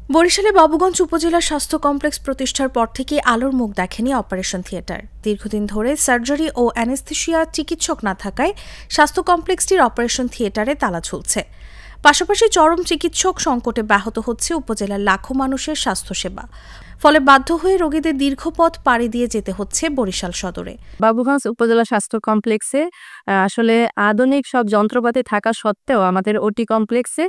বরিশালে বাবুগঞ্জ উপজেলা স্বাস্থ্য কমপ্লেক্স প্রতিষ্ঠার পর থেকে আলোর মুখ দেখেনি অপারেশন থিয়েটার। দীর্ঘদিন ধরে সার্জারি ও অ্যানেস্থেশিয়া চিকিৎসক না থাকায় স্বাস্থ্য কমপ্লেক্সটির অপারেশন থিয়েটারে তালা ঝুলছে। পাশাপাশি চরম চিকিৎসক সংকটে ব্যাহত হচ্ছে উপজেলার লাখো মানুষের স্বাস্থ্যসেবা। ফলে বাধ্য হয়ে রোগীদের দীর্ঘ পথ পাড়ি দিয়ে যেতে হচ্ছে বরিশাল সদরে। বাবুগঞ্জ উপজেলা স্বাস্থ্য কমপ্লেক্সে আসলে আধুনিক সব যন্ত্রপাতি থাকা সত্ত্বেও আমাদের ওটি কমপ্লেক্সে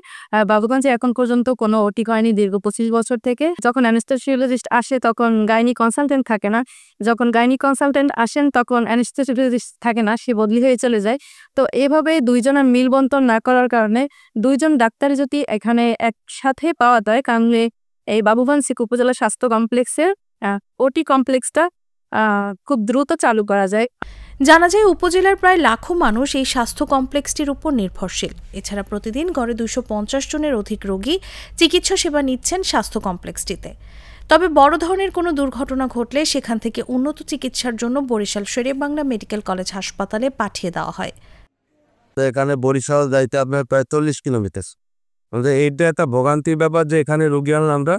বাবুগঞ্জে এখন পর্যন্ত কোনো ওটি হয়নি দীর্ঘ 25 বছর থেকে। যখন অ্যানেস্থেসিওলজিস্ট আসে তখন গাইনি কনসালটেন্ট থাকে না, যখন গাইনি কনসালটেন্ট আসেন তখন অ্যানেস্থেসিওলজিস্ট থাকে না, সে বদলি হয়ে চলে যায়। তো এভাবে দুইজনের মিলবন্টন না করার কারণে দুইজন ডাক্তার যদি এখানে একসাথে পাওয়া যায়, কারণ এই বাবুগঞ্জ উপজেলা স্বাস্থ্য কমপ্লেক্সের ওটি কমপ্লেক্সটা খুব দ্রুত চালু করা যায়। জানা যায় উপজেলার প্রায় লাখো মানুষ এই স্বাস্থ্য কমপ্লেক্সটির উপর নির্ভরশীল। এছাড়া প্রতিদিন গড়ে 250 জনের অধিক রোগী চিকিৎসা সেবা নিচ্ছেন স্বাস্থ্য কমপ্লেক্সটিতে। তবে বড় ধরনের কোনো দুর্ঘটনা ঘটলে সেখান থেকে উন্নত চিকিৎসার জন্য বরিশাল শেরেবাংলা মেডিকেল কলেজ হাসপাতালে পাঠিয়ে দেওয়া হয়। এখানে বরিশাল যাইতে আপনার প্রায় 40 কিলোমিটার। এইটা একটা ভোগান্তির ব্যাপার যে এখানে রোগী আনলে আমরা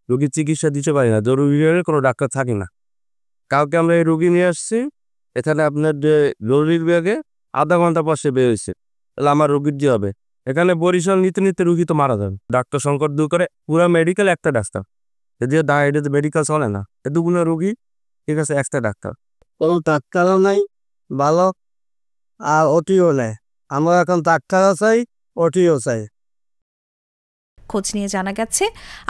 রোগীর চিকিৎসা দিতে পারি না, জরুরি বিভাগে কোনো ডাক্তার থাকে না। কালকে আমরা এই রোগী নিয়ে আসছি, এখানে আপনার যে জরুরি বিভাগে আধা ঘন্টা পর সে বের হয়েছে, তাহলে আমার রোগীর যে হবে। এখানে বরিশাল নিতে নিতে রোগী তো মারা যাবে। ডাক্তার সংকট দূর করে পুরো মেডিকেল একটা ডাক্তার, এদিকে এটা মেডিকেল চলে না, এতগুলো রোগী, ঠিক আছে, একটা ডাক্তার, কোনো ডাক্তারও নাই ভালো, আর ওটিও নেই। আমরা এখন ডাক্তারও চাই, ওটিও চাই। খোঁজ নিয়ে জানা গেছে,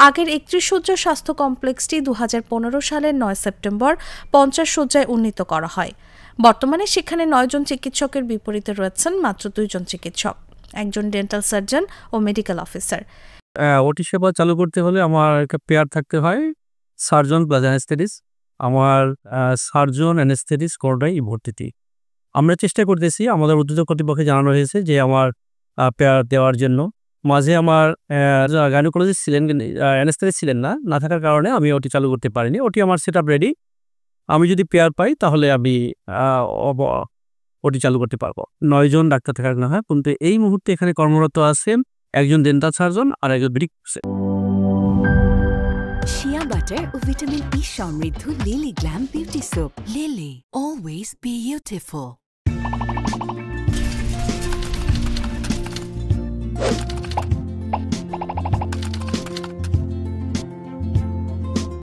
আগের 31 শয্যার স্বাস্থ্য কমপ্লেক্সটি 2015 সালের 9 সেপ্টেম্বর 50 শয্যায় উন্নীত করা হয়। বর্তমানে সেখানে 9 জন চিকিৎসকের বিপরীতে রয়েছেন মাত্র 2 জন চিকিৎসক, একজন ডেন্টাল সার্জন ও মেডিকেল অফিসার। ওটি সেবা চালু করতে হলে আমার একটা পেয়ার থাকতে হয়, সার্জন প্লাস অ্যানেস্থেটিস্ট। আমার সার্জন অ্যানেস্থেটিস্ট কোনোটাই ভর্তিটি। আমরা চেষ্টা করতেছি, আমাদের ঊর্ধ্বতন কর্তৃপক্ষে জানানো হয়েছে যে আমার পেয়ার দেওয়ার জন্য। মাঝে আমার গাইনোকোলজিস্ট ছিলেন, অ্যানেস্থেটিস্ট ছিলেন না থাকার কারণে আমি ওটি চালু করতে পারিনি। ওটি আমার সেট আপ রেডি, আমি যদি পেয়ার পাই তাহলে আমি ওটি চালু করতে পারবো। 9 জন ডাক্তার থাকার না হয়, কিন্তু এই মুহূর্তে এখানে কর্মরত আছেন একজন ডেন্টাল সার্জন আর একজন শিয়া বাটার ও ভিটামিন ই সমৃদ্ধ lily glam beauty soap. Lily, always beautiful.